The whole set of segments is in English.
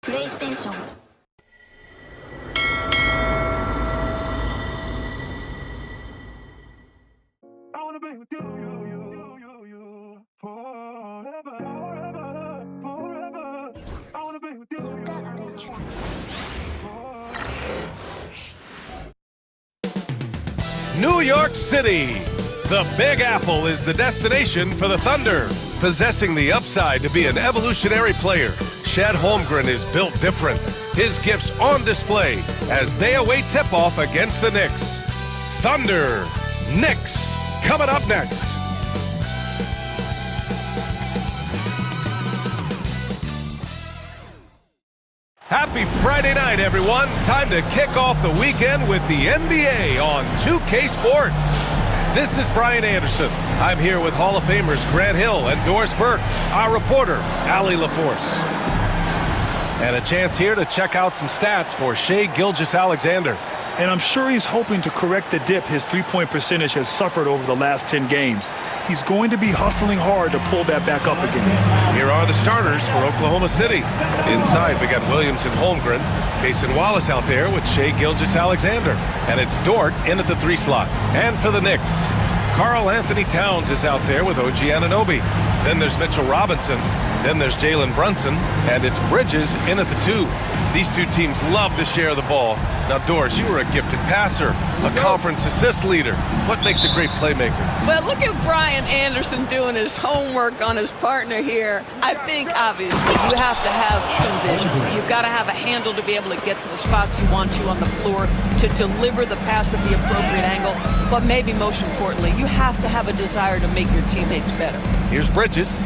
PlayStation. I wanna be with you, forever, forever, forever. I wanna be with you, New York City. The Big Apple is the destination for the Thunder. Possessing the upside to be an evolutionary player, Chet Holmgren is built different. His gifts on display as they await tip-off against the Knicks. Thunder, Knicks, coming up next. Happy Friday night, everyone. Time to kick off the weekend with the NBA on 2K Sports. This is Brian Anderson. I'm here with Hall of Famers Grant Hill and Doris Burke, our reporter, Allie LaForce. And a chance here to check out some stats for Shai Gilgeous-Alexander. And I'm sure he's hoping to correct the dip his three-point percentage has suffered over the last 10 games. He's going to be hustling hard to pull that back up again. Here are the starters for Oklahoma City. Inside, we got Williams and Holmgren. Mason Wallace out there with Shai Gilgeous-Alexander. And it's Dort in at the 3 slot. And for the Knicks, Karl Anthony Towns is out there with OG Anunoby. Then there's Mitchell Robinson. Then there's Jalen Brunson. And it's Bridges in at the 2. These two teams love to share the ball. Now, Doris, you were a gifted passer, a conference assist leader. What makes a great playmaker? Well, look at Brian Anderson doing his homework on his partner here. I think, obviously, you have to have some vision. You've got to have a handle to be able to get to the spots you want to on the floor, to deliver the pass at the appropriate angle. But maybe most importantly, you have to have a desire to make your teammates better. Here's Bridges,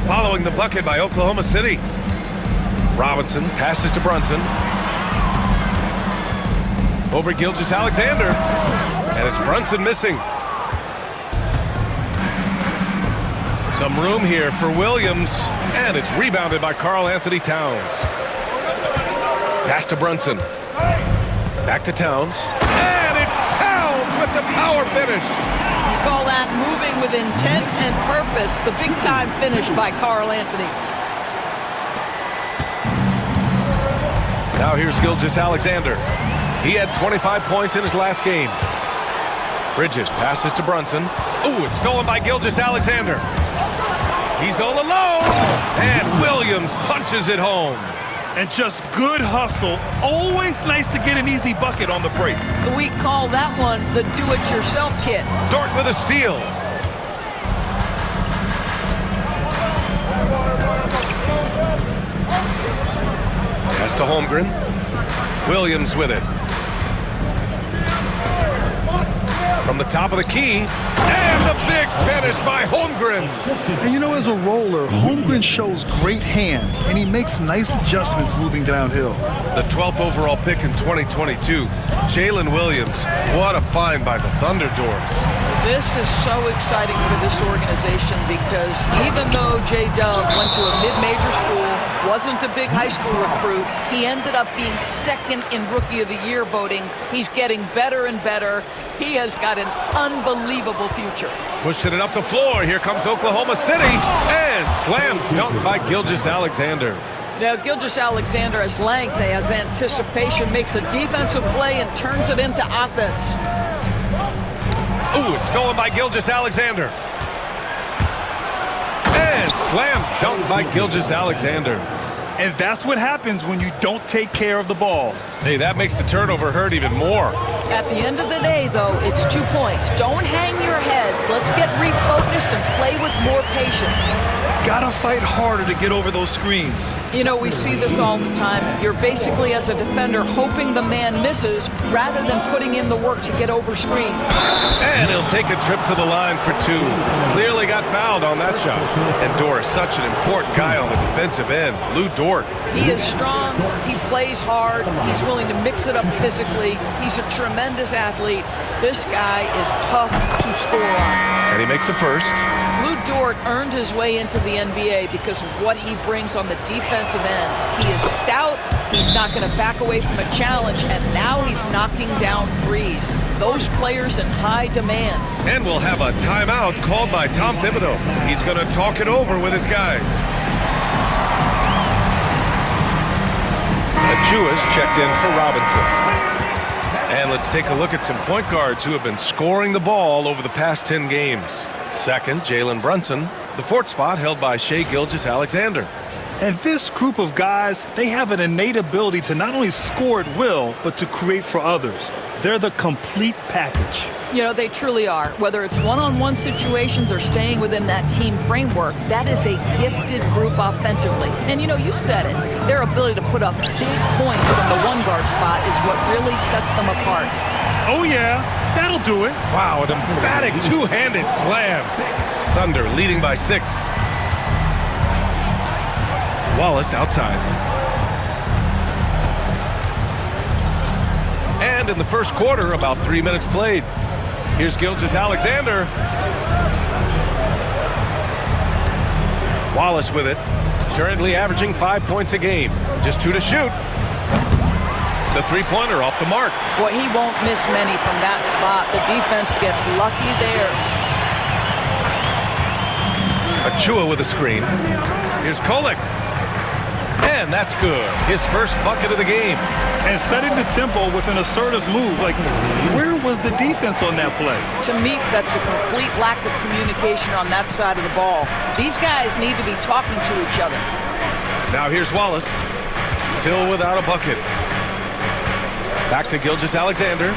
following the bucket by Oklahoma City. Robinson passes to Brunson. Over Gilgeous-Alexander. And it's Brunson missing. Some room here for Williams. And it's rebounded by Karl Anthony Towns. Pass to Brunson. Back to Towns. And it's Towns with the power finish. You call that moving with intent and purpose. The big-time finish by Karl Anthony. Now here's Gilgeous-Alexander. He had 25 points in his last game. Bridges passes to Brunson. Ooh, it's stolen by Gilgeous-Alexander. He's all alone. And Williams punches it home. And just good hustle. Always nice to get an easy bucket on the break. We call that one the do-it-yourself kit. Dort with a steal. Pass to Holmgren. Williams with it. From the top of the key. And the big finish by Holmgren. And you know, as a roller, Holmgren shows great hands, and he makes nice adjustments moving downhill. The 12th overall pick in 2022. Jalen Williams. What a find by the Thunder, Doors. This is so exciting for this organization because even though J-Dub went to a mid-major school, wasn't a big high school recruit, he ended up being second in Rookie of the Year voting. He's getting better and better. He has got an unbelievable future. Pushing it up the floor. Here comes Oklahoma City. And slam dunk by Gilgeous-Alexander. Now, Gilgeous-Alexander has length, has anticipation, makes a defensive play and turns it into offense. Ooh, it's stolen by Gilgeous-Alexander. And slam dunk by Gilgeous-Alexander. And that's what happens when you don't take care of the ball. Hey, that makes the turnover hurt even more. At the end of the day, though, it's 2 points. Don't hang your heads. Let's get refocused and play with more patience. Gotta fight harder to get over those screens. You know, we see this all the time. You're basically, as a defender, hoping the man misses rather than putting in the work to get over screens. And he'll take a trip to the line for 2. Clearly got fouled on that shot. And Doris, such an important guy on the defensive end. Lou Dort. He is strong. He plays hard. He's willing to mix it up physically. He's a tremendous athlete. This guy is tough to score on. And he makes a first. Lou Dort earned his way into the NBA because of what he brings on the defensive end. He is stout. He's not going to back away from a challenge, and now he's knocking down threes. Those players in high demand. And we'll have a timeout called by Tom Thibodeau. He's going to talk it over with his guys. Achua's checked in for Robinson. And let's take a look at some point guards who have been scoring the ball over the past 10 games. Second, Jalen Brunson. The fourth spot held by Shai Gilgeous-Alexander. And this group of guys, they have an innate ability to not only score at will, but to create for others. They're the complete package. You know, they truly are. Whether it's one-on-one situations or staying within that team framework, that is a gifted group offensively. And, you know, you said it. Their ability to put up big points from the one-guard spot is what really sets them apart. Oh, yeah. That'll do it. Wow, an emphatic two-handed slam. Thunder leading by 6. Wallace outside. And in the first quarter, about 3 minutes played. Here's Gilgeous-Alexander. Wallace with it. Currently averaging 5 points a game. Just 2 to shoot. The three-pointer off the mark. Boy, he won't miss many from that spot. The defense gets lucky there. Achua with a screen. Here's Kolek. And that's good. His first bucket of the game. And setting the tempo with an assertive move. Like, where was the defense on that play? To me, that's a complete lack of communication on that side of the ball. These guys need to be talking to each other. Now here's Wallace. Still without a bucket. Back to Gilgeous-Alexander.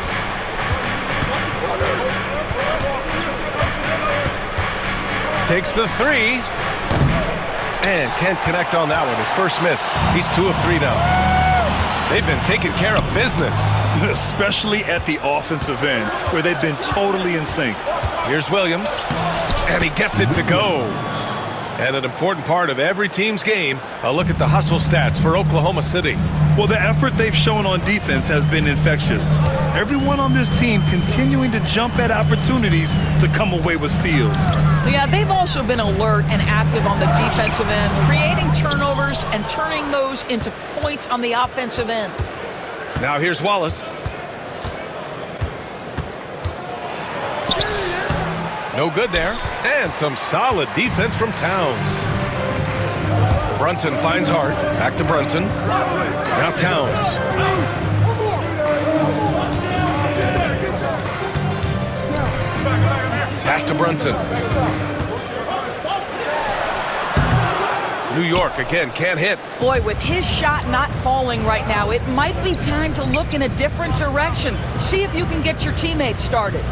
Takes the three. And can't connect on that one. His first miss. He's 2 of 3 now. They've been taking care of business. Especially at the offensive end, where they've been totally in sync. Here's Williams. And he gets it to go. And an important part of every team's game, a look at the hustle stats for Oklahoma City. Well, the effort they've shown on defense has been infectious. Everyone on this team continuing to jump at opportunities to come away with steals. Yeah, they've also been alert and active on the defensive end, creating turnovers and turning those into points on the offensive end. Now here's Wallace. No good there. And some solid defense from Towns. Brunson finds Hart. Back to Brunson. Now Towns. Pass to Brunson. New York again can't hit. Boy, with his shot not falling right now, it might be time to look in a different direction. See if you can get your teammates started.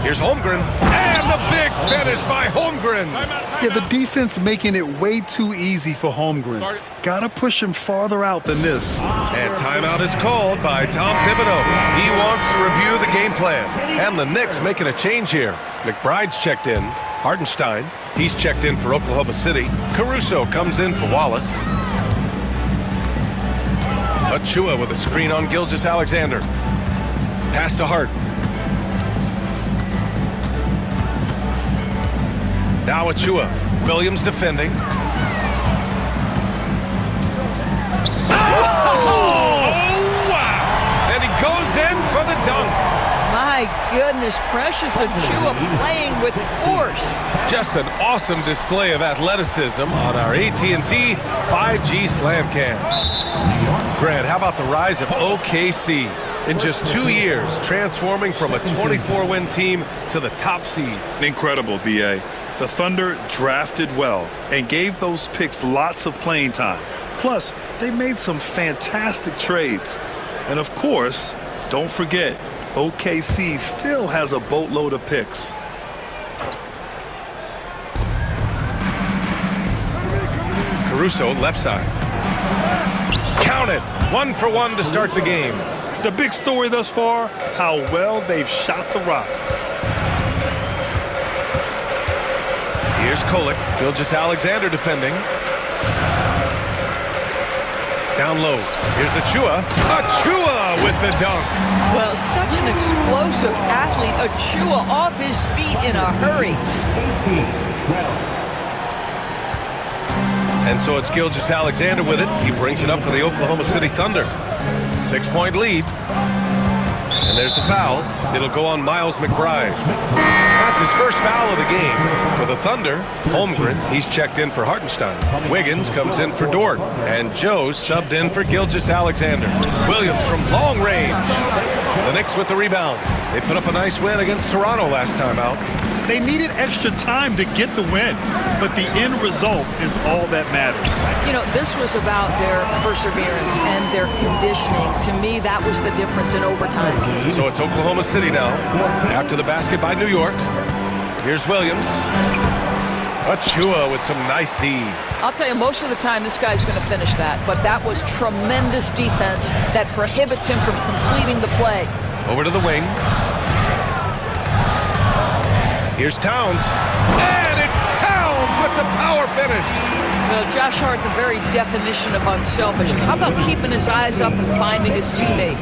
Here's Holmgren. And the big finish by Holmgren. Yeah, the defense making it way too easy for Holmgren. Gotta push him farther out than this. And timeout is called by Tom Thibodeau. He wants to review the game plan. And the Knicks making a change here. McBride's checked in. Hartenstein, he's checked in for Oklahoma City. Caruso comes in for Wallace. Achua with a screen on Gilgeous-Alexander. Pass to Hart. Now Achua. Williams defending. Oh, wow! And he goes in for the dunk. My goodness, Precious Achua playing with force. Just an awesome display of athleticism on our AT&T 5G Slam Cam. Grant, how about the rise of OKC? In just 2 years, transforming from a 24-win team to the top seed. Incredible, B.A. The Thunder drafted well and gave those picks lots of playing time. Plus, they made some fantastic trades. And of course, don't forget, OKC still has a boatload of picks. Caruso, left side. Count it. 1 for 1 to start the game. The big story thus far, how well they've shot the rock. Here's Kolek. Gilgeous-Alexander defending. Down low. Here's Achua. Achua with the dunk. Well, such an explosive athlete. Achua off his feet in a hurry. And so it's Gilgeous-Alexander with it. He brings it up for the Oklahoma City Thunder. 6-point lead. And there's the foul. It'll go on Miles McBride. That's his first foul of the game. For the Thunder, Holmgren, he's checked in for Hartenstein. Wiggins comes in for Dort. And Joe subbed in for Gilgeous-Alexander. Williams from long range. The Knicks with the rebound. They put up a nice win against Toronto last time out. They needed extra time to get the win, but the end result is all that matters. You know, this was about their perseverance and their conditioning. To me, that was the difference in overtime. So it's Oklahoma City now, after the basket by New York. Here's Williams. Achua with some nice D. I'll tell you, most of the time, this guy's going to finish that. But that was tremendous defense that prohibits him from completing the play. Over to the wing. Here's Towns. And it's Towns with the power finish. Well, Josh Hart, the very definition of unselfish. How about keeping his eyes up and finding his teammate?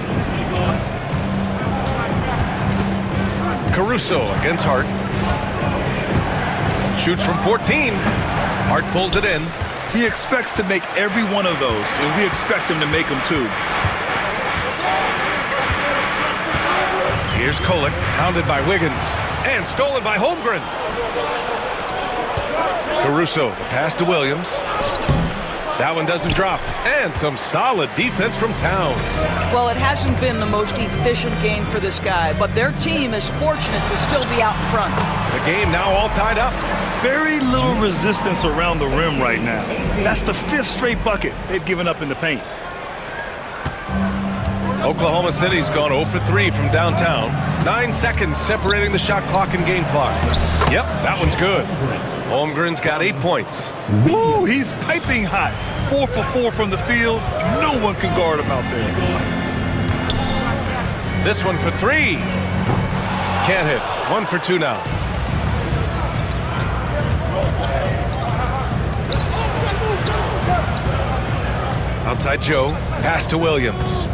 Caruso against Hart. Shoots from 14. Hart pulls it in. He expects to make every one of those, and we expect him to make them too. Here's Kolek, hounded by Wiggins. And stolen by Holmgren. Caruso, the pass to Williams. That one doesn't drop. And some solid defense from Towns. Well, it hasn't been the most efficient game for this guy, but their team is fortunate to still be out in front. The game now all tied up. Very little resistance around the rim right now. That's the 5th straight bucket they've given up in the paint. Oklahoma City's gone 0 for 3 from downtown. 9 seconds separating the shot clock and game clock. Yep, that one's good. Holmgren's got 8 points. Woo, he's piping hot. 4 for 4 from the field. No one can guard him out there. This one for 3. Can't hit. 1 for 2 now. Outside Joe. Pass to Williams.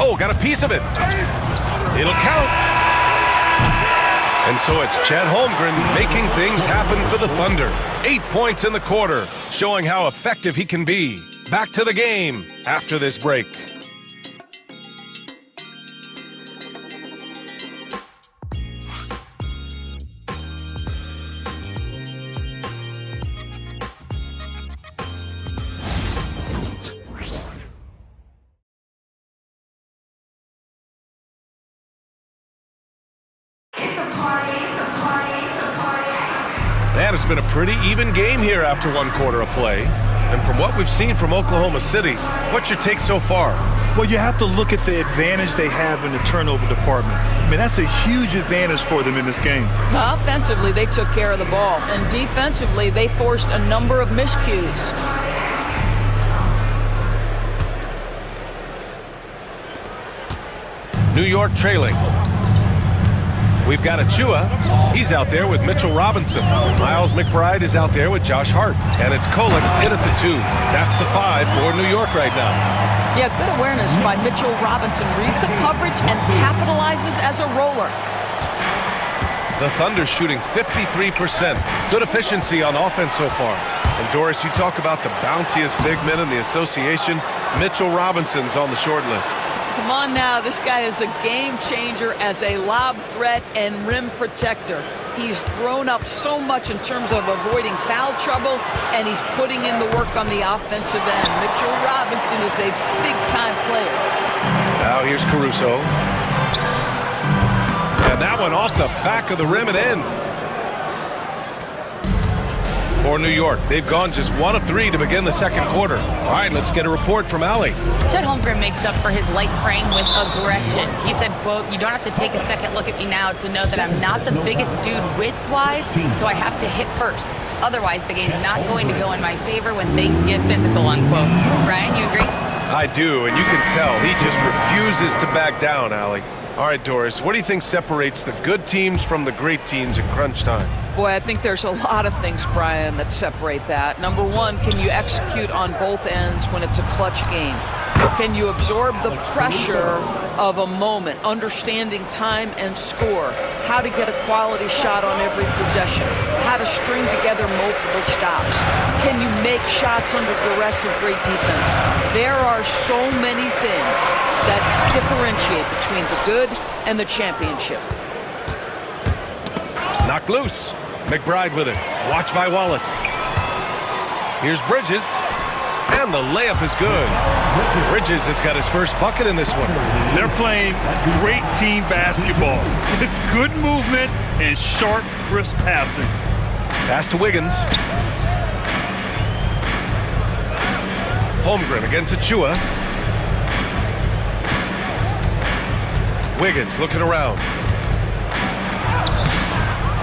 Oh, got a piece of it. It'll count. And so it's Chet Holmgren making things happen for the Thunder. 8 points in the quarter, showing how effective he can be. Back to the game after this break. And it's been a pretty even game here after 1 quarter of play. And from what we've seen from Oklahoma City, what's your take so far? Well, you have to look at the advantage they have in the turnover department. I mean, that's a huge advantage for them in this game. Offensively, they took care of the ball. And defensively, they forced a number of miscues. New York trailing. We've got Achua. He's out there with Mitchell Robinson. Miles McBride is out there with Josh Hart. And it's Kolek in at the 2. That's the 5 for New York right now. Yeah, good awareness by Mitchell Robinson. Reads the coverage and capitalizes as a roller. The Thunder shooting 53%. Good efficiency on offense so far. And Doris, you talk about the bounciest big men in the association. Mitchell Robinson's on the short list. Come on now, this guy is a game changer as a lob threat and rim protector. He's grown up so much in terms of avoiding foul trouble, and he's putting in the work on the offensive end. Mitchell Robinson is a big-time player. Now here's Caruso. And that one off the back of the rim and in. For New York, they've gone just 1 of 3 to begin the second quarter. All right, let's get a report from Allie. Chet Holmgren makes up for his light frame with aggression. He said, quote, "You don't have to take a second look at me now to know that I'm not the biggest dude width-wise, so I have to hit first. Otherwise, the game's not going to go in my favor when things get physical," unquote. Brian, you agree? I do, and you can tell he just refuses to back down, Allie. All right, Doris, what do you think separates the good teams from the great teams in crunch time? Boy, I think there's a lot of things, Brian, that separate that. Number one, can you execute on both ends when it's a clutch game? Can you absorb the pressure of a moment, understanding time and score, how to get a quality shot on every possession? how to string together multiple stops? Can you make shots under duress of great defense? There are so many things that differentiate between the good and the championship. Knocked loose. McBride with it. Watched by Wallace. Here's Bridges. And the layup is good. Bridges has got his first bucket in this one. They're playing great team basketball. It's good movement and sharp, crisp passing. Pass to Wiggins. Holmgren against Achua. Wiggins looking around.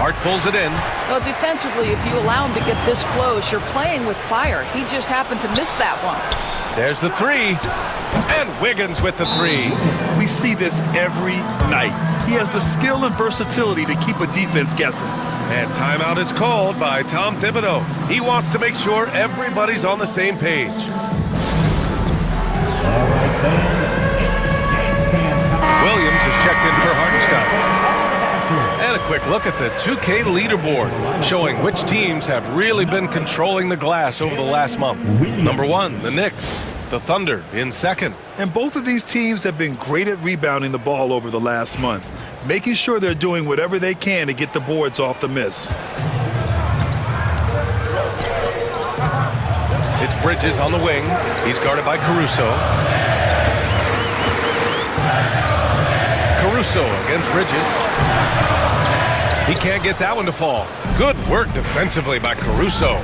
Hart pulls it in. Well, defensively, if you allow him to get this close, you're playing with fire. He just happened to miss that one. There's the three. And Wiggins with the three. We see this every night. He has the skill and versatility to keep a defense guessing. And timeout is called by Tom Thibodeau. He wants to make sure everybody's on the same page. Williams is checked in for Hartenstein. And a quick look at the 2K leaderboard, showing which teams have really been controlling the glass over the last month. Number 1, the Knicks. The Thunder in second. And both of these teams have been great at rebounding the ball over the last month, making sure they're doing whatever they can to get the boards off the miss. It's Bridges on the wing. He's guarded by Caruso. Caruso against Bridges. He can't get that one to fall. Good work defensively by Caruso.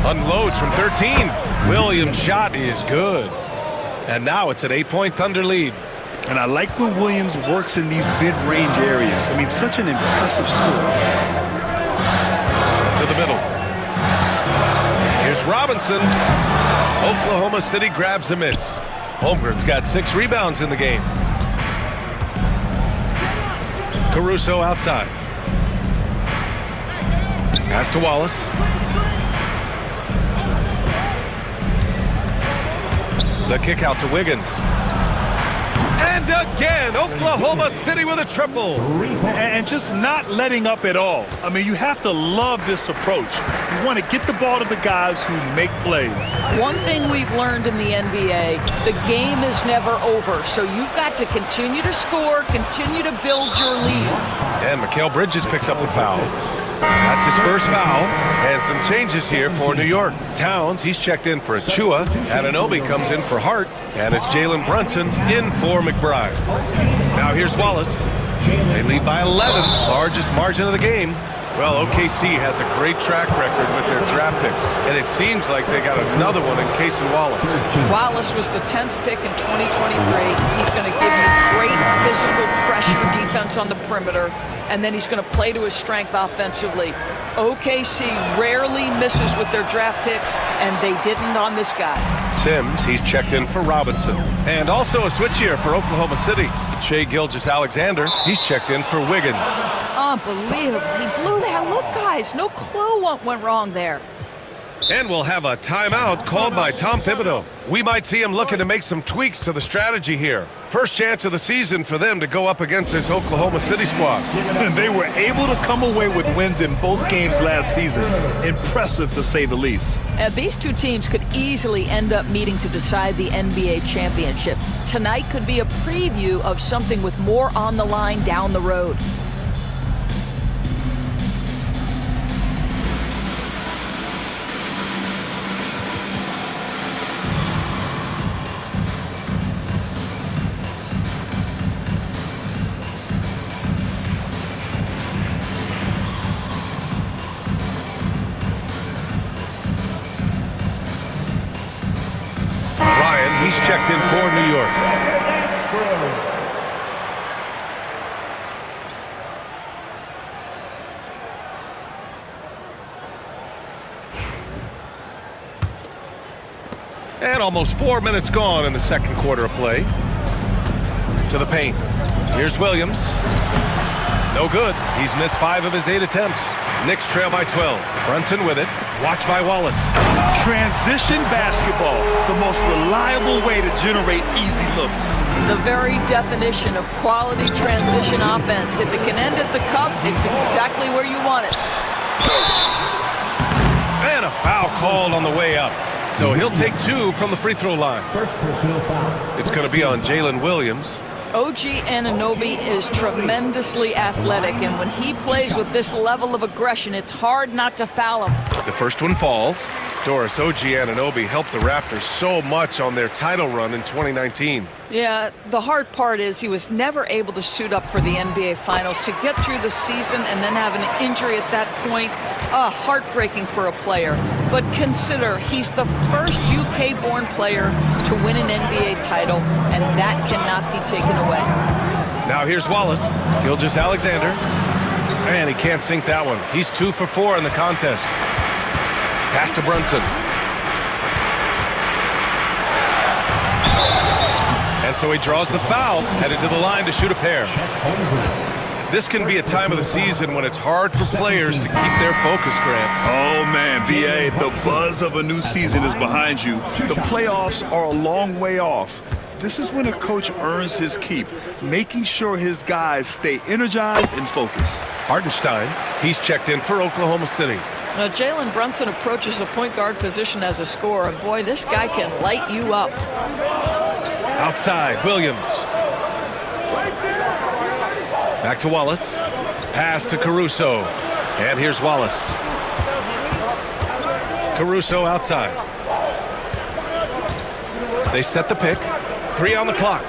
Unloads from 13. Williams' shot is good. And now it's an 8-point Thunder lead. And I like when Williams works in these mid-range areas. I mean, such an impressive score. To the middle. Here's Robinson. Oklahoma City grabs the miss. Holmgren's got 6 rebounds in the game. Caruso outside. Pass to Wallace. The kick out to Wiggins. And again, Oklahoma City with a triple. And just not letting up at all. I mean, you have to love this approach. You want to get the ball to the guys who make plays. One thing we've learned in the NBA, the game is never over. So you've got to continue to score, continue to build your lead. And Mikal Bridges picks up the foul. That's his first foul. And some changes here for New York. Towns, he's checked in for Achua. Anunoby comes in for Hart. And it's Jalen Brunson in for McBride. Now here's Wallace. They lead by 11, largest margin of the game. Well, OKC has a great track record with their draft picks, and it seems like they got another one in Cason Wallace. Wallace was the 10th pick in 2023. He's going to give you great physical pressure defense on the perimeter, and then he's going to play to his strength offensively. OKC rarely misses with their draft picks, and they didn't on this guy. Sims, he's checked in for Robinson. And also a switch here for Oklahoma City. Shai Gilgeous-Alexander, he's checked in for Wiggins. Unbelievable. He blew that. Look, guys, no clue what went wrong there. And we'll have a timeout called by Tom Thibodeau. We might see him looking to make some tweaks to the strategy here. First chance of the season for them to go up against this Oklahoma City squad. And they were able to come away with wins in both games last season. Impressive, to say the least. And these two teams could easily end up meeting to decide the NBA championship. Tonight could be a preview of something with more on the line down the road. He's checked in for New York. And almost 4 minutes gone in the second quarter of play. To the paint. Here's Williams. No good. He's missed 5 of his 8 attempts. Knicks trail by 12. Brunson with it. Watched by Wallace. Transition basketball, the most reliable way to generate easy looks. The very definition of quality transition offense. If it can end at the cup, it's exactly where you want it. And a foul called on the way up. So he'll take 2 from the free throw line. First personal foul. It's going to be on Jalen Williams. OG Anunoby is tremendously athletic, and when he plays with this level of aggression, it's hard not to foul him. The first one falls. Doris, OG Anunoby helped the Raptors so much on their title run in 2019. Yeah, the hard part is he was never able to suit up for the NBA Finals. To get through the season and then have an injury at that point, heartbreaking for a player. But consider, he's the first UK-born player to win an NBA title, and that cannot be taken away. Now here's Wallace. Gilgeous-Alexander. And he can't sink that one. He's 2 for 4 in the contest. Pass to Brunson. And so he draws the foul, headed to the line to shoot a pair. This can be a time of the season when it's hard for players to keep their focus, Grant. Oh, man, B.A., the buzz of a new season is behind you. The playoffs are a long way off. This is when a coach earns his keep, making sure his guys stay energized and focused. Hartenstein, he's checked in for Oklahoma City. Now, Jalen Brunson approaches the point guard position as a scorer, and boy, this guy can light you up. Outside, Williams. Back to Wallace. Pass to Caruso. And here's Wallace. Caruso outside. They set the pick. 3 on the clock.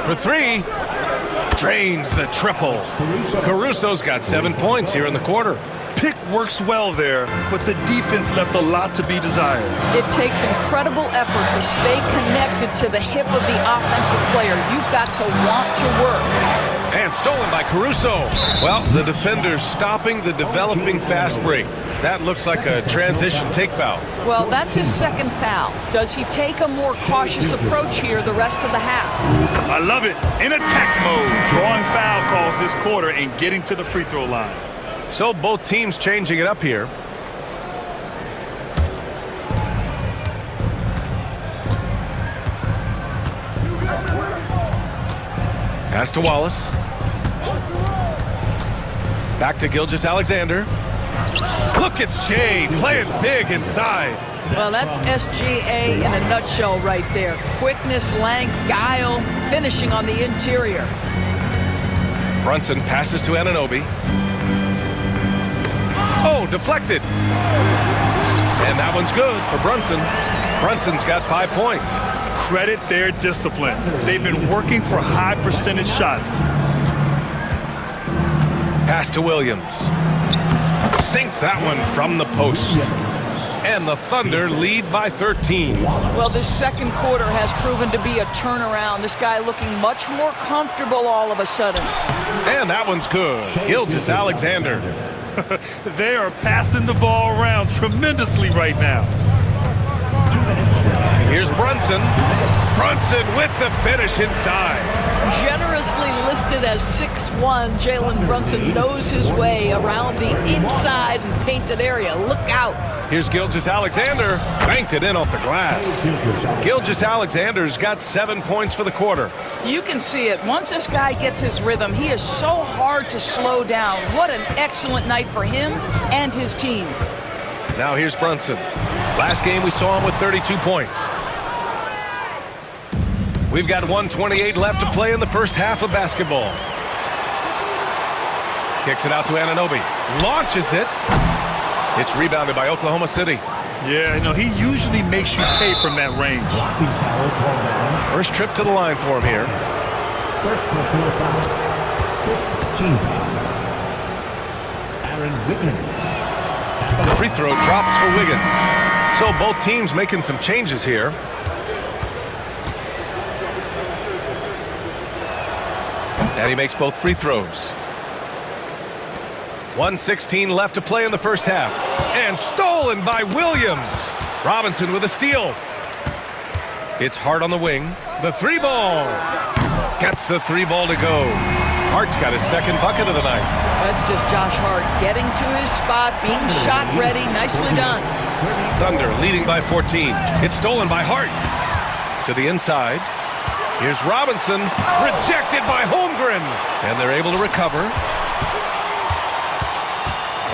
For 3. Drains the triple. Caruso's got 7 points here in the quarter. Pick works well there, but the defense left a lot to be desired. It takes incredible effort to stay connected to the hip of the offensive player. You've got to want to work. And stolen by Caruso. Well, the defender's stopping the developing fast break. That looks like a transition take foul. Well, that's his second foul. Does he take a more cautious approach here the rest of the half? I love it. In attack mode, drawing foul calls this quarter and getting to the free throw line. So both teams changing it up here. Pass to Wallace. Back to Gilgeous-Alexander. Look at Shai playing big inside. Well, that's SGA in a nutshell right there. Quickness, length, guile, finishing on the interior. Brunson passes to Anunoby. Oh, deflected. And that one's good for Brunson. Brunson's got 5 points. Credit their discipline. They've been working for high percentage shots. Pass to Williams. Sinks that one from the post. And the Thunder lead by 13. Well, this second quarter has proven to be a turnaround. This guy looking much more comfortable all of a sudden. And that one's good. Gilgeous-Alexander. They are passing the ball around tremendously right now. Here's Brunson. Brunson with the finish inside. Generously listed as 6'1", Jalen Brunson knows his way around the inside and painted area. Look out. Here's Gilgeous-Alexander. Banked it in off the glass. Gilgeous-Alexander's got 7 points for the quarter. You can see it. Once this guy gets his rhythm, he is so hard to slow down. What an excellent night for him and his team. Now here's Brunson. Last game we saw him with 32 points. We've got 1:28 left to play in the first half of basketball. Kicks it out to Anunoby. Launches it. It's rebounded by Oklahoma City. Yeah, you know, he usually makes you pay from that range. First trip to the line for him here. First personal foul. 15th foul. Aaron Wiggins. The free throw drops for Wiggins. So both teams making some changes here. And he makes both free throws. 1:16 left to play in the first half. And stolen by Williams. Robinson with a steal. It's hard on the wing. The 3 ball. Gets the 3 ball to go. Hart's got his second bucket of the night. That's just Josh Hart getting to his spot, being shot ready. Nicely done. Thunder leading by 14. It's stolen by Hart. To the inside. Here's Robinson. Rejected by Holmgren. And they're able to recover.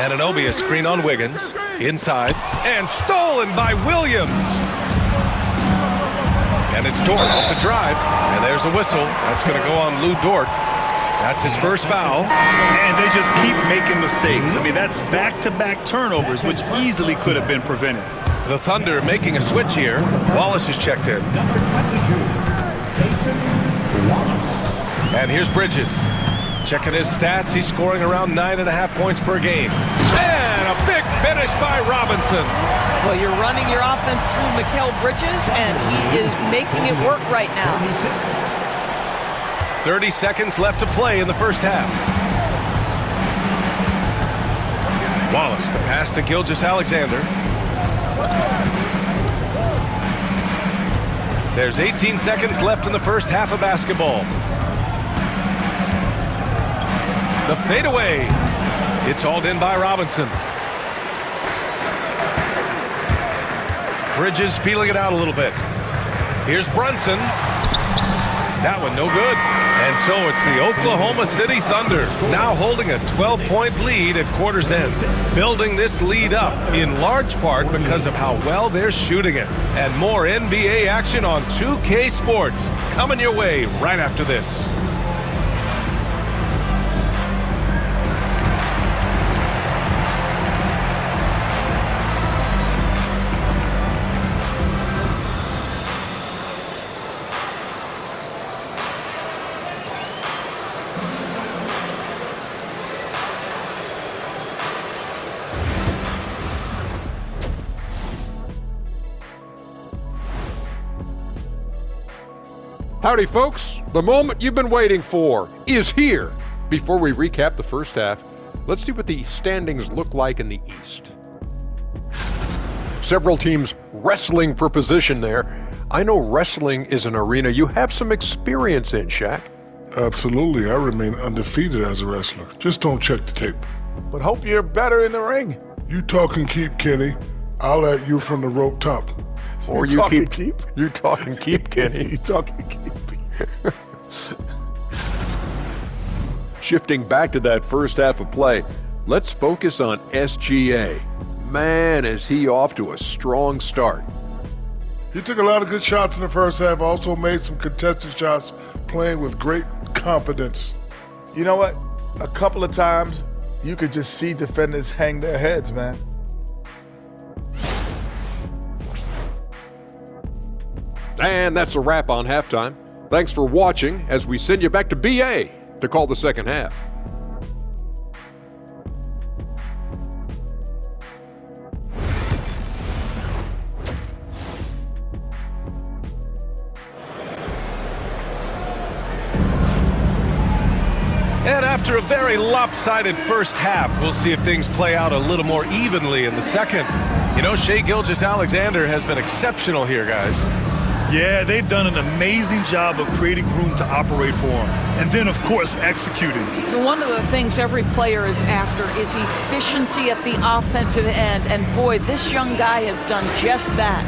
Anunoby a screen on Wiggins. Inside. And stolen by Williams. And it's Dort off the drive. And there's a whistle. That's going to go on Lou Dort. That's his first foul. And they just keep making mistakes. I mean, that's back-to-back turnovers, which easily could have been prevented. The Thunder making a switch here. Wallace is checked in. And here's Bridges. Checking his stats, he's scoring around 9.5 points per game. And a big finish by Robinson. Well, you're running your offense through Mikal Bridges, and he is making it work right now. 30 seconds left to play in the first half. Wallace, the pass to Gilgeous-Alexander. There's 18 seconds left in the first half of basketball. The fadeaway. It's hauled in by Robinson. Bridges feeling it out a little bit. Here's Brunson. That one no good. And so it's the Oklahoma City Thunder now holding a 12-point lead at quarter's end. Building this lead up in large part because of how well they're shooting it. And more NBA action on 2K Sports coming your way right after this. Howdy, folks. The moment you've been waiting for is here. Before we recap the first half, let's see what the standings look like in the East. Several teams wrestling for position there. I know wrestling is an arena you have some experience in, Shaq. Absolutely. I remain undefeated as a wrestler. Just don't check the tape. But hope you're better in the ring. You talk and keep, Kenny. I'll at you from the rope top. Or you keep. You talk and keep, Kenny. You talk and keep. Shifting back to that first half of play, let's focus on SGA. Man, is he off to a strong start. He took a lot of good shots in the first half, also made some contested shots, playing with great confidence. You know what? A couple of times, you could just see defenders hang their heads, man. And that's a wrap on halftime. Thanks for watching as we send you back to BA to call the second half. And after a very lopsided first half, we'll see if things play out a little more evenly in the second. You know, Shai Gilgeous-Alexander has been exceptional here, guys. Yeah, they've done an amazing job of creating room to operate for him. And then, of course, executing. One of the things every player is after is efficiency at the offensive end. And boy, this young guy has done just that.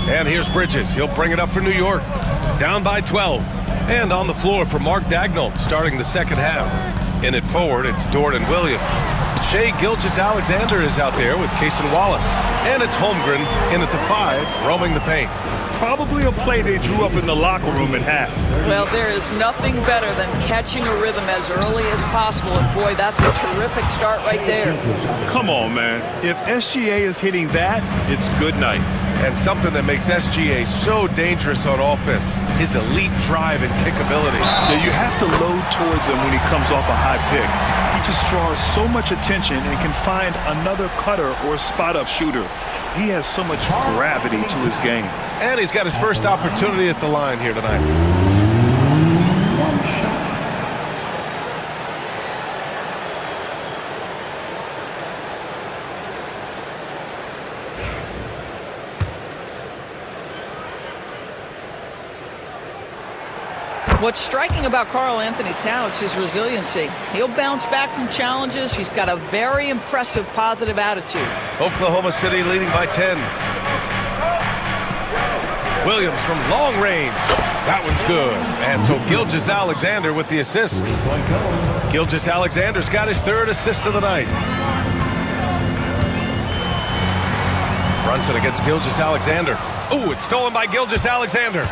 And here's Bridges. He'll bring it up for New York. Down by 12. And on the floor for Mark Daigneault starting the second half. In it forward, it's Dort and Williams. Shai Gilgeous-Alexander is out there with Cason Wallace. And it's Holmgren in at the 5, roaming the paint. Probably a play they drew up in the locker room at half. Well, there is nothing better than catching a rhythm as early as possible. And boy, that's a terrific start right there. Come on, man. If SGA is hitting that, it's good night. And something that makes SGA so dangerous on offense, his elite drive and kickability. Yeah, you have to load towards him when he comes off a high pick. He just draws so much attention and can find another cutter or spot-up shooter. He has so much gravity to his game. And he's got his first opportunity at the line here tonight. What's striking about Karl Anthony Towns is his resiliency. He'll bounce back from challenges. He's got a very impressive positive attitude. Oklahoma City leading by 10. Williams from long range. That one's good. And so Gilgeous-Alexander with the assist. Gilgeous-Alexander's got his 3rd assist of the night. Brunson against Gilgeous-Alexander. Ooh, it's stolen by Gilgeous-Alexander.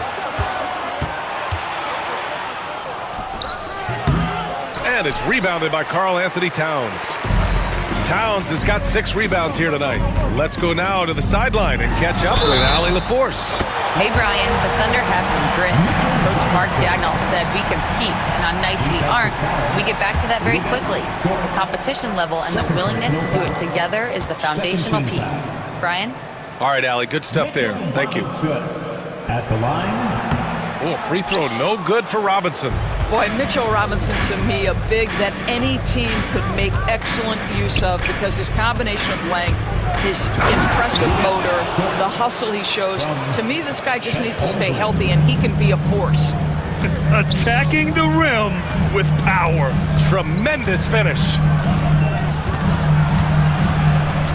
And it's rebounded by Karl Anthony Towns. Towns has got 6 rebounds here tonight. Let's go now to the sideline and catch up with Allie LaForce. Hey, Brian, the Thunder have some grit. Coach Mark Daigneault said we compete, and on nights we aren't, we get back to that very quickly. The competition level and the willingness to do it together is the foundational piece. Brian? All right, Allie, good stuff there. Thank you. At the line. Oh, free throw no good for Robinson. Boy, Mitchell Robinson, to me, a big that any team could make excellent use of because his combination of length, his impressive motor, the hustle he shows. To me, this guy just needs to stay healthy, and he can be a force. Attacking the rim with power. Tremendous finish.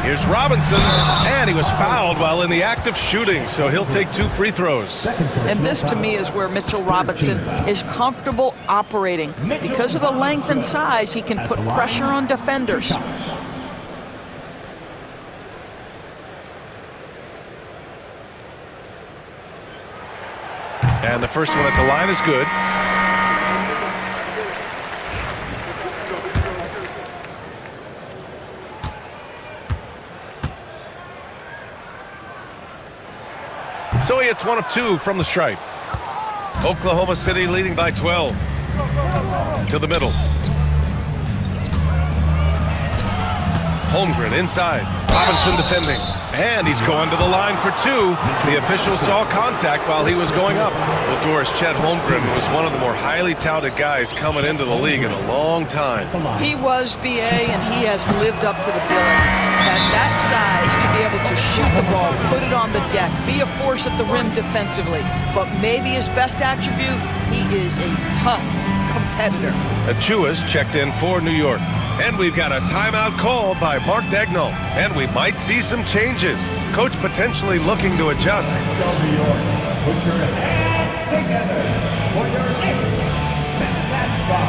Here's Robinson, and he was fouled while in the act of shooting, so he'll take 2 free throws. And this, to me, is where Mitchell Robinson is comfortable operating. Because of the length and size, he can put pressure on defenders. And the first one at the line is good. So he hits 1 of 2 from the stripe. Oklahoma City leading by 12. To the middle. Holmgren inside. Robinson defending. And he's going to the line for 2. The official saw contact while he was going up. Well, Doris, Chet Holmgren was one of the more highly touted guys coming into the league in a long time. He was BA, and he has lived up to the billing. At that size, to be able to shoot the ball, put it on the deck, be a force at the rim defensively. But maybe his best attribute, he is a tough competitor. Achua's checked in for New York. And we've got a timeout called by Mark Daigneault. And we might see some changes. Coach potentially looking to adjust. New York, put your hands together for your Knicks. Set that bar.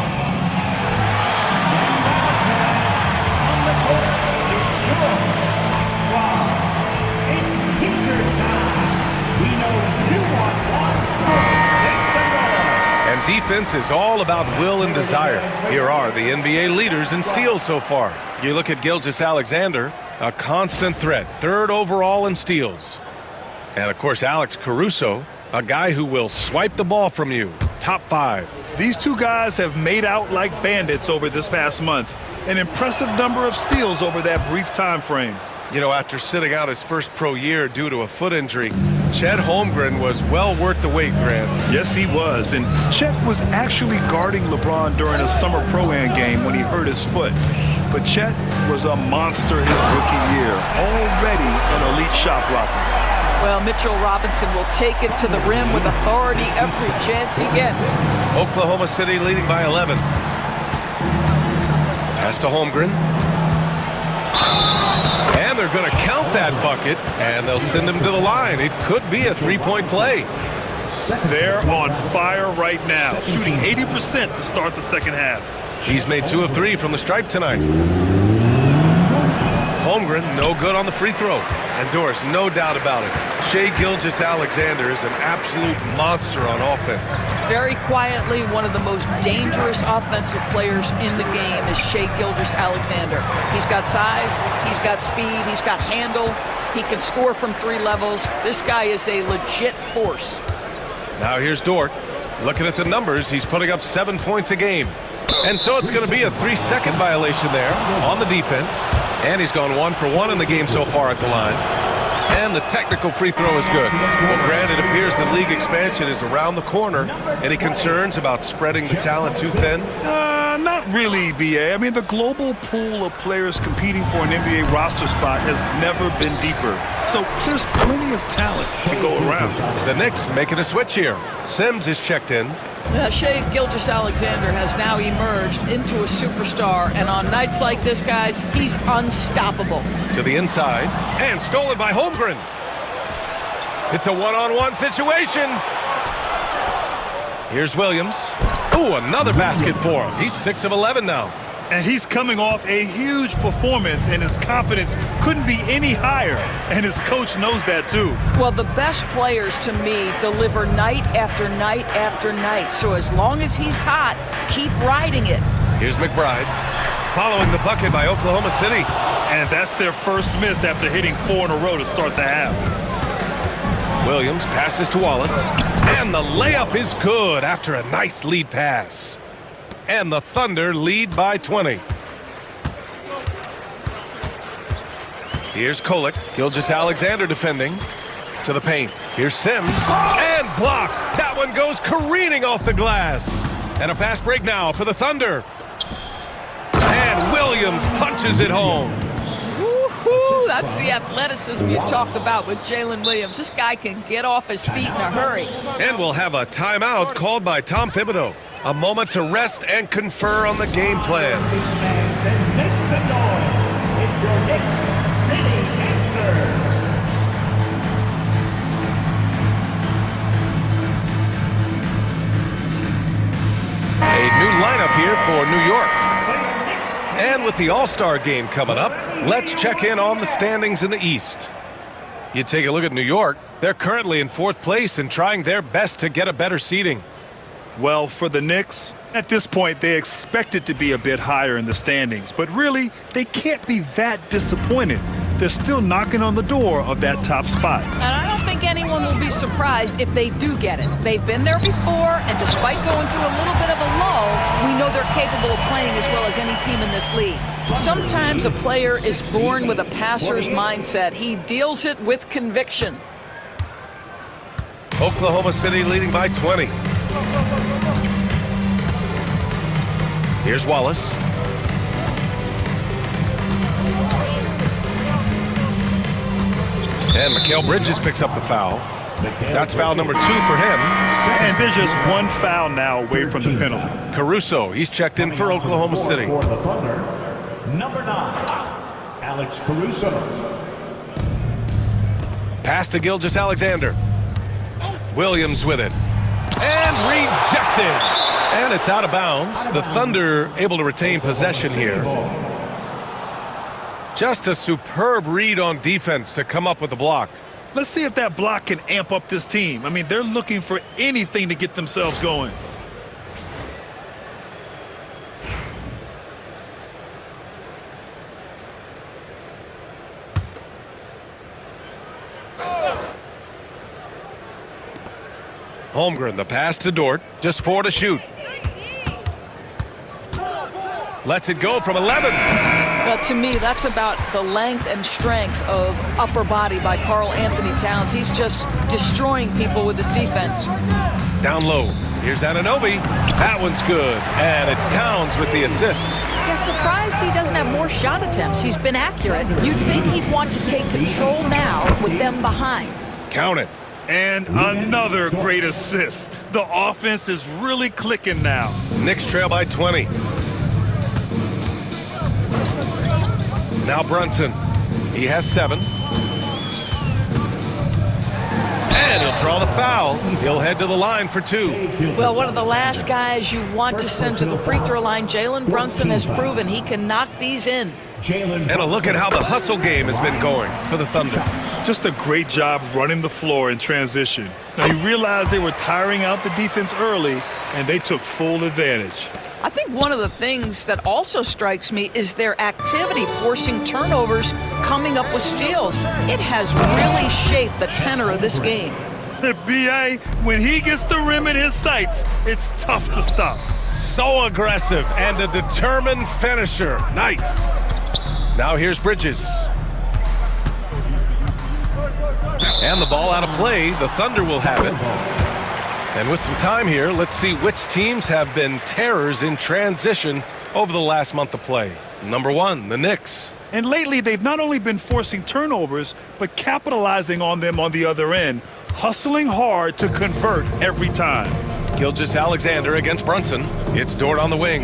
On the court, it's yours. Wow, it's teacher time. We know you want one. And defense is all about will and desire. Here are the NBA leaders in steals so far. You look at Gilgeous-Alexander, a constant threat, 3rd overall in steals. And of course, Alex Caruso, a guy who will swipe the ball from you, top 5. These 2 guys have made out like bandits over this past month. An impressive number of steals over that brief time frame. You know, after sitting out his first pro year due to a foot injury, Chet Holmgren was well worth the wait, Grant. Yes, he was. And Chet was actually guarding LeBron during a summer pro-am game when he hurt his foot. But Chet was a monster his rookie year, already an elite shot blocker. Well, Mitchell Robinson will take it to the rim with authority every chance he gets. Oklahoma City leading by 11. Pass to Holmgren. And they're going to count that bucket, and they'll send him to the line. It could be a 3-point play. They're on fire right now, shooting 80% to start the second half. He's made 2 of 3 from the stripe tonight. Holmgren, no good on the free throw. And Doris, no doubt about it, Shai Gilgeous-Alexander is an absolute monster on offense. Very quietly, one of the most dangerous offensive players in the game is Shai Gilgeous-Alexander. He's got size, he's got speed, he's got handle, he can score from 3 levels. This guy is a legit force. Now here's Dort. Looking at the numbers, he's putting up 7 points a game. And so it's going to be a 3-second violation there on the defense. And he's gone 1 for 1 in the game so far at the line. And the technical free throw is good. Well, Grant, it appears the league expansion is around the corner. Any concerns about spreading the talent too thin? Not really, BA. I mean, the global pool of players competing for an NBA roster spot has never been deeper. So there's plenty of talent to go around. The Knicks making a switch here. Sims is checked in. Shai Gilgeous-Alexander has now emerged into a superstar, and on nights like this, guys, he's unstoppable. To the inside, and stolen by Holmgren. It's a one-on-one situation. Here's Williams. Ooh, another basket for him. He's 6 of 11 now. And he's coming off a huge performance, and his confidence couldn't be any higher. And his coach knows that, too. Well, the best players, to me, deliver night after night after night. So as long as he's hot, keep riding it. Here's McBride. Following the bucket by Oklahoma City. And that's their first miss after hitting 4 in a row to start the half. Williams passes to Wallace. And the layup is good after a nice lead pass. And the Thunder lead by 20. Here's Kolek. Gilgeous-Alexander defending. To the paint. Here's Sims. And blocked. That one goes careening off the glass. And a fast break now for the Thunder. And Williams punches it home. Woo-hoo, that's the athleticism you talked about with Jalen Williams. This guy can get off his feet in a hurry. And we'll have a timeout called by Tom Thibodeau. A moment to rest and confer on the game plan. And make some noise. It's your Knicks City answer. A new lineup here for New York. And with the All-Star game coming up, let's check in on the standings in the East. You take a look at New York. They're currently in 4th place and trying their best to get a better seeding. Well, for the Knicks, at this point, they expect it to be a bit higher in the standings. But really, they can't be that disappointed. They're still knocking on the door of that top spot. And I don't think anyone will be surprised if they do get it. They've been there before, and despite going through a little bit of a lull, we know they're capable of playing as well as any team in this league. Sometimes a player is born with a passer's mindset. He deals it with conviction. Oklahoma City leading by 20. Here's Wallace. And Mikal Bridges picks up the foul. That's foul number 2 for him. And there's just one foul now away from the penalty. Caruso, he's checked in for Oklahoma City. For the Thunder, number 9, Alex Caruso. Pass to Gilgeous-Alexander. Williams with it. And rejected. And it's out of bounds. The Thunder able to retain possession here. Just a superb read on defense to come up with the block. Let's see if that block can amp up this team. I mean, they're looking for anything to get themselves going. Holmgren, the pass to Dort. Just 4 to shoot. Lets it go from 11. Well, to me, that's about the length and strength of upper body by Karl Anthony Towns. He's just destroying people with his defense. Down low. Here's Anunoby. That one's good. And it's Towns with the assist. Yeah, surprised he doesn't have more shot attempts. He's been accurate. You'd think he'd want to take control now with them behind. Count it. And another great assist. The offense is really clicking now. Knicks trail by 20. Now Brunson. He has 7. And he'll draw the foul. He'll head to the line for 2. Well, one of the last guys you want to send to the free throw line, Jalen Brunson has proven he can knock these in. And a look at how the hustle game has been going for the Thunder. Just a great job running the floor in transition. Now, he realized they were tiring out the defense early, and they took full advantage. I think one of the things that also strikes me is their activity, forcing turnovers, coming up with steals. It has really shaped the tenor of this game. The BA, when he gets the rim in his sights, it's tough to stop. So aggressive and a determined finisher. Nice. Now here's Bridges. And the ball out of play. The Thunder will have it. And with some time here, let's see which teams have been terrors in transition over the last month of play. Number 1, the Knicks. And lately, they've not only been forcing turnovers, but capitalizing on them on the other end, hustling hard to convert every time. Gilgeous-Alexander against Brunson. It's Dort on the wing.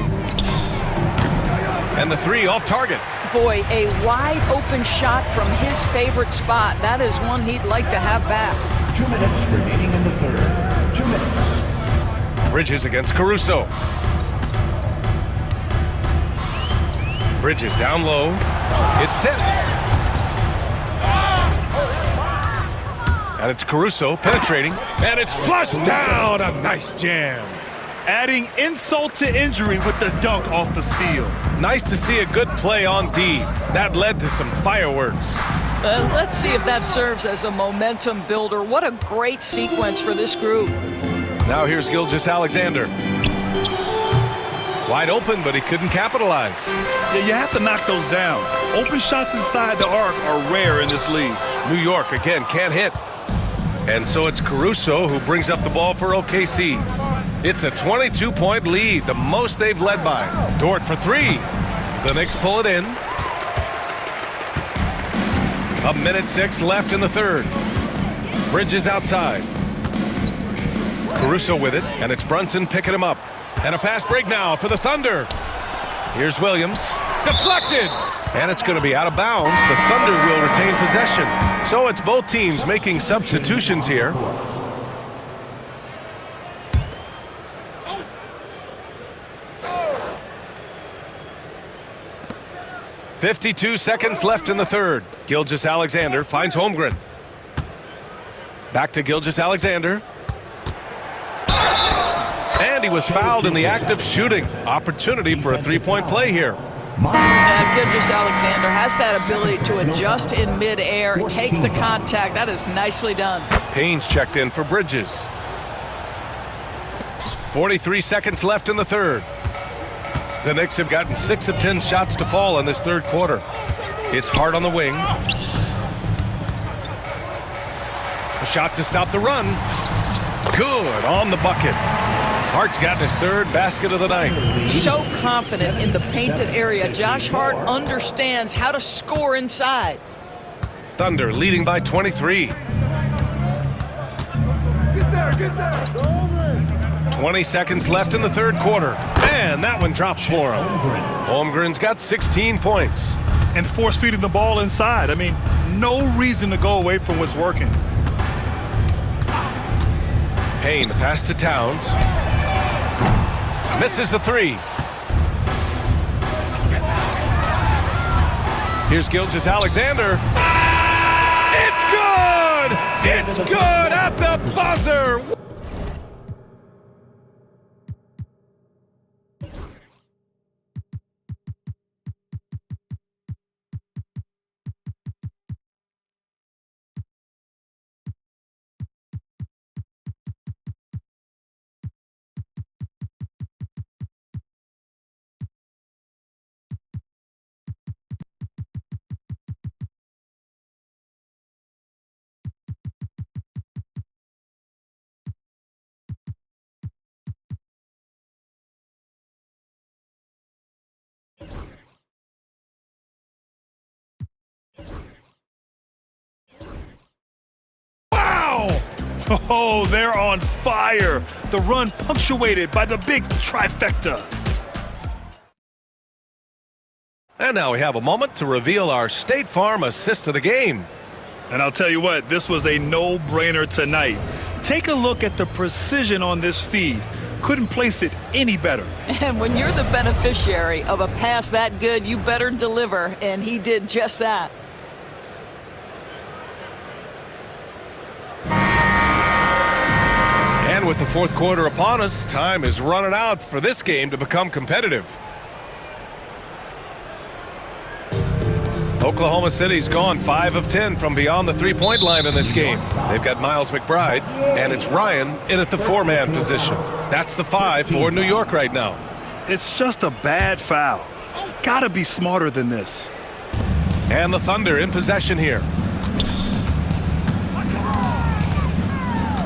And the 3 off target. Boy, a wide open shot from his favorite spot. That is one he'd like to have back. 2 minutes remaining in the third. 2 minutes. Bridges against Caruso. Bridges down low. It's tipped. And it's Caruso penetrating. And it's flushed down. A nice jam. Adding insult to injury with the dunk off the steal. Nice to see a good play on D. That led to some fireworks. Let's see if that serves as a momentum builder. What a great sequence for this group. Now here's Gilgeous-Alexander. Wide open, but he couldn't capitalize. Yeah, you have to knock those down. Open shots inside the arc are rare in this league. New York, again, can't hit. And so it's Caruso who brings up the ball for OKC. It's a 22-point lead, the most they've led by. Dort for 3. The Knicks pull it in. 1:06 left in the third. Bridges outside. Caruso with it, and it's Brunson picking him up. And a fast break now for the Thunder. Here's Williams. Deflected! And it's going to be out of bounds. The Thunder will retain possession. So it's both teams making substitutions here. .52 seconds left in the third. Gilgeous-Alexander finds Holmgren. Back to Gilgeous-Alexander. And he was fouled in the act of shooting. Opportunity for a three-point play here. Gilgeous-Alexander has that ability to adjust in midair, take the contact. That is nicely done. Payne's checked in for Bridges. 43 seconds left in the third. The Knicks have gotten 6 of 10 shots to fall in this third quarter. It's Hart on the wing. A shot to stop the run. Good on the bucket. Hart's gotten his third basket of the night. So confident in the painted area. Josh Hart understands how to score inside. Thunder leading by 23. Get there. 20 seconds left in the third quarter. And that one drops for him. Holmgren's got 16 points. And force feeding the ball inside. I mean, no reason to go away from what's working. Payne, the pass to Towns. Misses the 3. Here's Gilgeous-Alexander. It's good! It's good at the buzzer! Oh, they're on fire. The run punctuated by the big trifecta. And now we have a moment to reveal our State Farm assist of the game. And I'll tell you what, this was a no-brainer tonight. Take a look at the precision on this feed. Couldn't place it any better. And when you're the beneficiary of a pass that good, you better deliver, and he did just that. And with the fourth quarter upon us, time is running out for this game to become competitive. Oklahoma City's gone 5 of 10 from beyond the three-point line in this game. They've got Miles McBride, and it's Ryan in at the 4-man position. That's the 5 for New York right now. It's just a bad foul. Gotta be smarter than this. And the Thunder in possession here.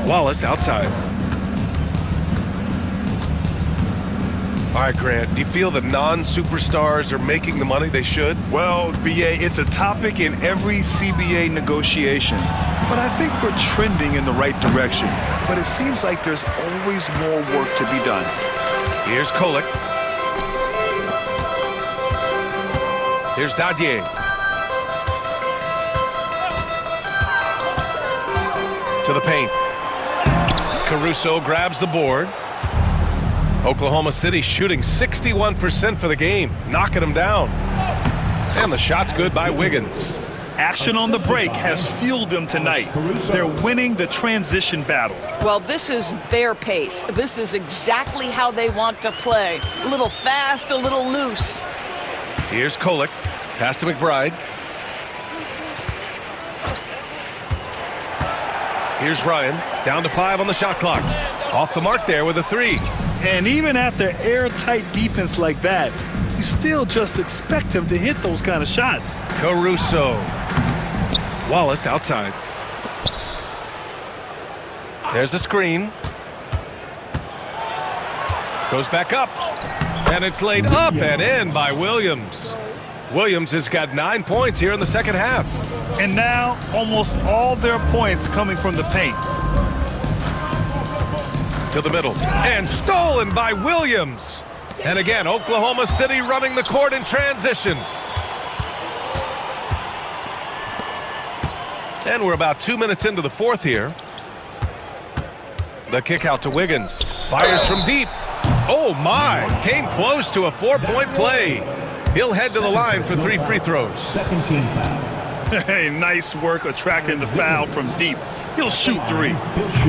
Wallace outside. All right, Grant, do you feel the non-superstars are making the money they should? Well, BA, it's a topic in every CBA negotiation. But I think we're trending in the right direction. But it seems like there's always more work to be done. Here's Kolek. Here's Dadier. To the paint. Caruso grabs the board. Oklahoma City shooting 61% for the game, knocking them down. And the shot's good by Wiggins. Action on the break has fueled them tonight. They're winning the transition battle. Well, this is their pace. This is exactly how they want to play. A little fast, a little loose. Here's Kolek. Pass to McBride. Here's Ryan. Down to 5 on the shot clock. Off the mark there with a 3. And even after airtight defense like that, you still just expect him to hit those kind of shots. Caruso. Wallace outside. There's a screen. Goes back up. And it's laid up and in by Williams. Williams has got 9 points here in the second half. And now almost all their points coming from the paint. To the middle. And stolen by Williams. And again, Oklahoma City running the court in transition. And we're about 2 minutes into the fourth here. The kick out to Wiggins. Fires from deep. Oh my! Came close to a 4-point play. He'll head to the line for 3 free throws. Second team foul. Hey, nice work attracting the foul from deep. He'll shoot 3.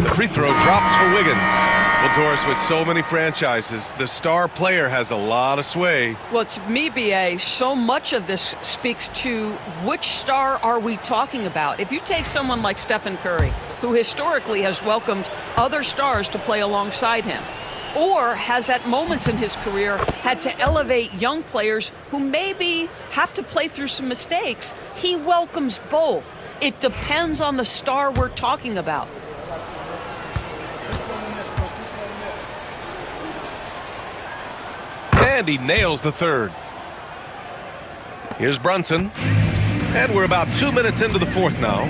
The free throw drops for Wiggins. Well, Doris, with so many franchises, the star player has a lot of sway. Well, to me, BA, so much of this speaks to which star are we talking about. If you take someone like Stephen Curry, who historically has welcomed other stars to play alongside him, or has at moments in his career had to elevate young players who maybe have to play through some mistakes, he welcomes both. It depends on the star we're talking about. And he nails the third. Here's Brunson. And we're about 2 minutes into the fourth now.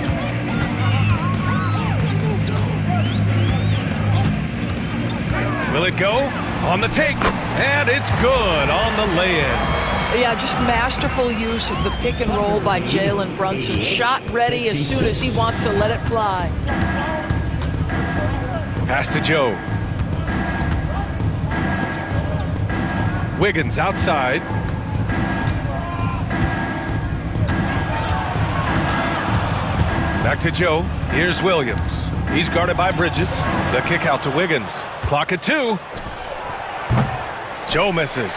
Will it go? On the take. And it's good on the lay-in. Yeah, just masterful use of the pick and roll by Jalen Brunson. Shot ready as soon as he wants to let it fly. Pass to Joe. Wiggins outside. Back to Joe. Here's Williams. He's guarded by Bridges. The kick out to Wiggins. Clock at 2. Joe misses.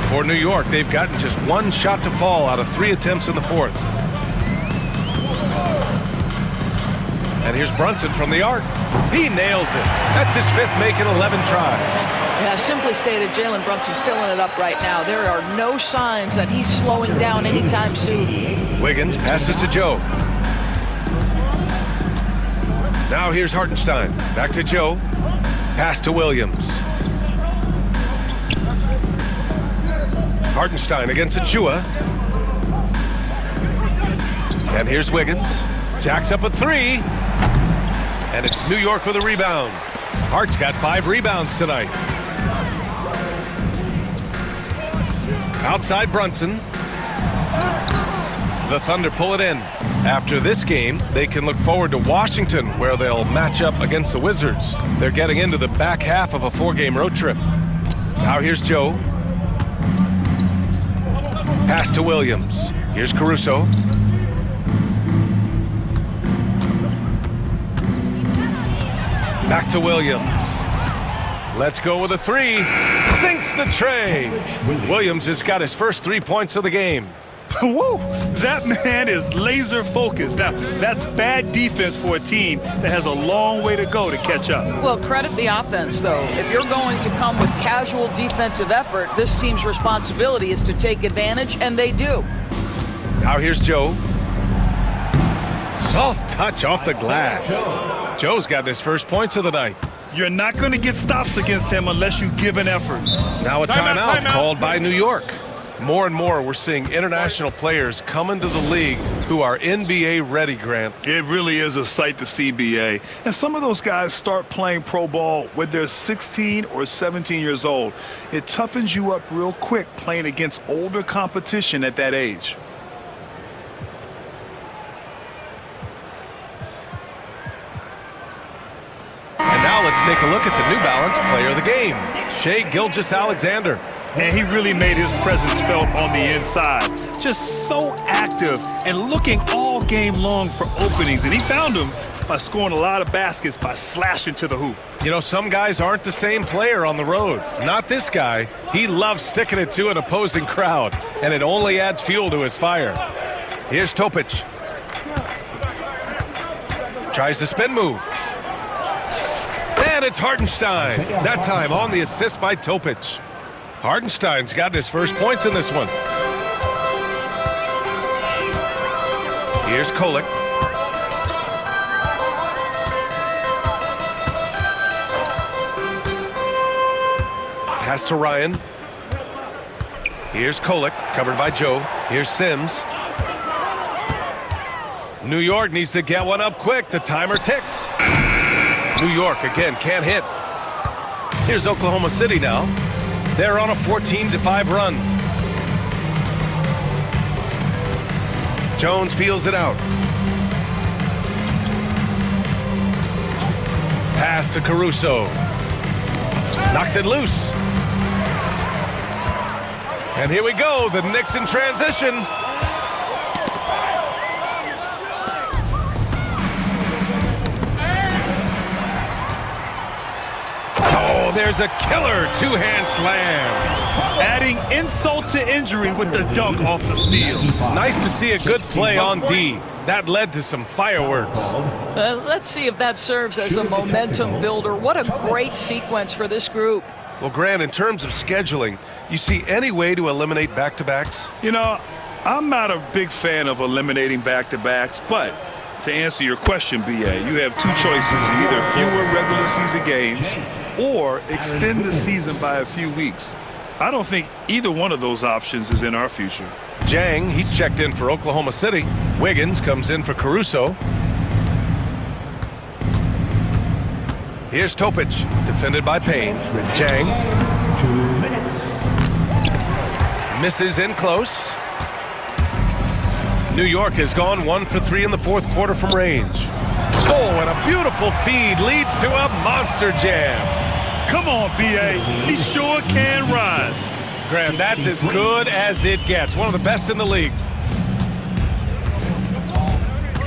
For New York, they've gotten just 1 shot to fall out of 3 attempts in the fourth. And here's Brunson from the arc. He nails it. That's his 5th make in 11 tries. Yeah, simply stated, Jalen Brunson filling it up right now. There are no signs that he's slowing down anytime soon. Wiggins passes to Joe. Now here's Hartenstein. Back to Joe. Pass to Williams. Hartenstein against Achua. And here's Wiggins. Jacks up a 3. And it's New York with a rebound. Hart's got 5 rebounds tonight. Outside Brunson. The Thunder pull it in. After this game, they can look forward to Washington, where they'll match up against the Wizards. They're getting into the back half of a 4-game road trip. Now here's Joe. Pass to Williams. Here's Caruso. Back to Williams. Let's go with a 3. Sinks the tray. Williams has got his first 3 points of the game. Woo! That man is laser focused. Now, that's bad defense for a team that has a long way to go to catch up. Well, credit the offense, though. If you're going to come with casual defensive effort, this team's responsibility is to take advantage, and they do. Now here's Joe. Soft touch off the glass. Joe's got his first points of the night. You're not going to get stops against him unless you give an effort. Now a timeout called by New York. More and more, we're seeing international players come into the league who are NBA ready, Grant. It really is a sight to see, BA. And some of those guys start playing pro ball when they're 16 or 17 years old. It toughens you up real quick playing against older competition at that age. And now let's take a look at the New Balance player of the game, Shai Gilgeous-Alexander. And he really made his presence felt on the inside. Just so active and looking all game long for openings. And he found them by scoring a lot of baskets by slashing to the hoop. You know, some guys aren't the same player on the road. Not this guy. He loves sticking it to an opposing crowd, and it only adds fuel to his fire. Here's Topic. Tries the spin move. And it's Hartenstein. That time on the assist by Topic. Hartenstein's got his first points in this one. Here's Kolek. Pass to Ryan. Here's Kolek, covered by Joe. Here's Sims. New York needs to get one up quick. The timer ticks. New York, again, can't hit. Here's Oklahoma City now. They're on a 14-5 run. Jones feels it out. Pass to Caruso. Knocks it loose. And here we go, the Knicks in transition. Oh, there's a killer two-hand slam. Adding insult to injury with the dunk off the steal. Nice to see a good play on D. That led to some fireworks. Let's see if that serves as a momentum builder. What a great sequence for this group. Well, Grant, in terms of scheduling, you see any way to eliminate back-to-backs? You know, I'm not a big fan of eliminating back-to-backs, but to answer your question, BA, you have two choices. Either fewer regular season games or extend the season by a few weeks. I don't think either one of those options is in our future. Jang, he's checked in for Oklahoma City. Wiggins comes in for Caruso. Here's Topic, defended by Payne. Jang. 2 minutes. Misses in close. New York has gone 1 for 3 in the fourth quarter from range. Oh, and a beautiful feed leads to a monster jam. Come on, BA. He sure can rise. Graham, that's as good as it gets. One of the best in the league.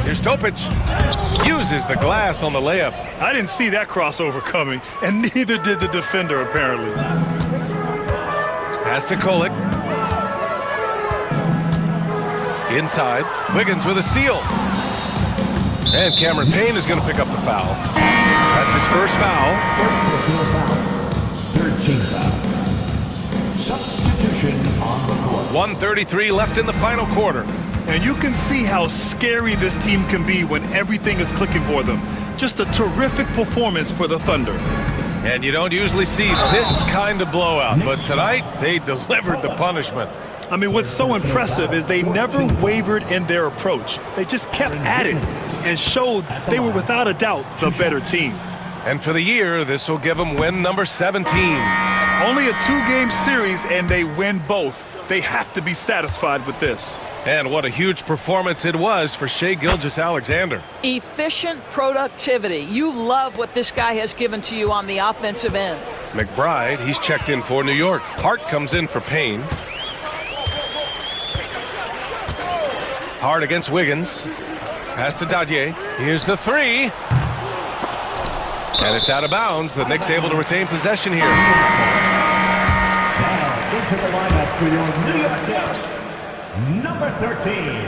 Here's Topic. Uses the glass on the layup. I didn't see that crossover coming, and neither did the defender, apparently. Pass to Kolek. Inside. Wiggins with a steal. And Cameron Payne is going to pick up the foul. That's his first foul. Third team foul. Substitution on the court. 1:33 left in the final quarter. And you can see how scary this team can be when everything is clicking for them. Just a terrific performance for the Thunder. And you don't usually see this kind of blowout, but tonight they delivered the punishment. I mean, what's so impressive is they never wavered in their approach. They just kept at it and showed they were without a doubt the better team. And for the year, this will give them win number 17. Only a 2-game series, and they win both. They have to be satisfied with this. And what a huge performance it was for Shai Gilgeous-Alexander. Efficient productivity. You love what this guy has given to you on the offensive end. McBride, he's checked in for New York. Hart comes in for Payne. Hart against Wiggins. Pass to Dadier. Here's the three. And it's out of bounds. The Knicks able to retain possession here. Now into the lineup for your New York Knicks, number 13,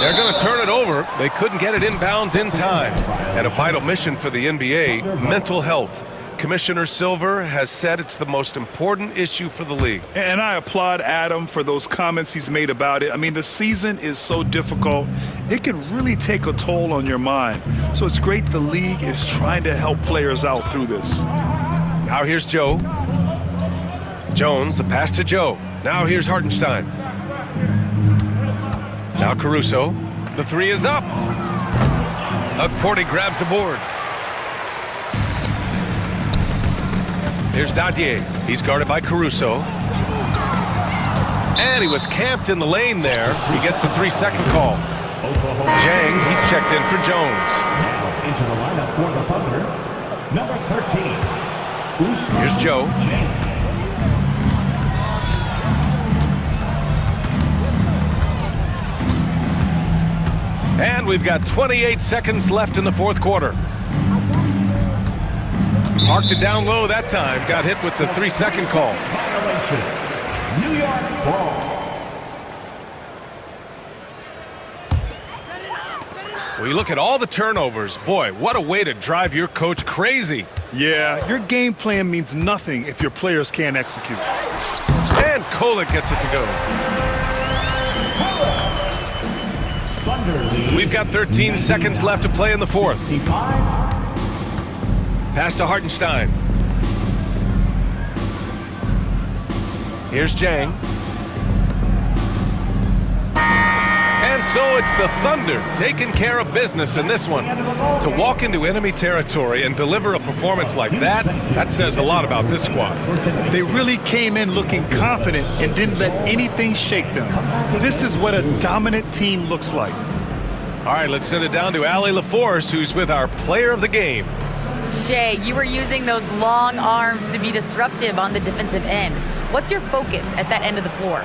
They're going to turn it over. They couldn't get it inbounds in time. And a vital mission for the NBA, mental health. Commissioner Silver has said it's the most important issue for the league. And I applaud Adam for those comments he's made about it. I mean, the season is so difficult. It can really take a toll on your mind. So it's great the league is trying to help players out through this. Now here's Joe. Jones, the pass to Joe. Now here's Hartenstein. Now Caruso. The three is up. Porty grabs the board. Here's Dadier. He's guarded by Caruso. And he was camped in the lane there. He gets a 3-second call. Jang, he's checked in for Jones. Now into the lineup for the Thunder, number 13. Here's Joe. And we've got 28 seconds left in the fourth quarter. Parked it down low that time. Got hit with the 3-second call. Violation. New York ball. Well, you look at all the turnovers. Boy, what a way to drive your coach crazy. Yeah, your game plan means nothing if your players can't execute. And Kolek gets it to go. Thunder lead. We've got 13 seconds left to play in the fourth. 55. Pass to Hartenstein. Here's Jang. And so it's the Thunder taking care of business in this one. To walk into enemy territory and deliver a performance like that, that says a lot about this squad. They really came in looking confident and didn't let anything shake them. This is what a dominant team looks like. All right, let's send it down to Allie LaForce, who's with our player of the game. Shai, you were using those long arms to be disruptive on the defensive end. What's your focus at that end of the floor?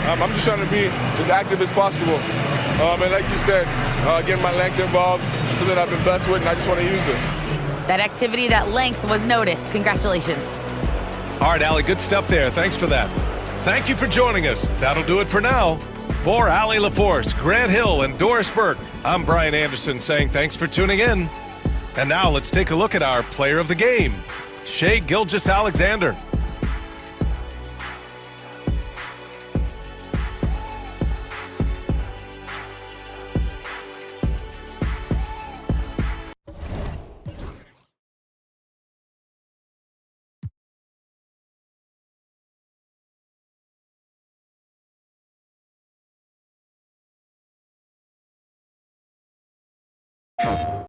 I'm just trying to be as active as possible. And like you said, getting my length involved, something I've been blessed with, and I just want to use it. That activity, that length was noticed. Congratulations. All right, Allie, good stuff there. Thanks for that. Thank you for joining us. That'll do it for now. For Allie LaForce, Grant Hill, and Doris Burke, I'm Brian Anderson saying thanks for tuning in. And now let's take a look at our player of the game, Shai Gilgeous-Alexander.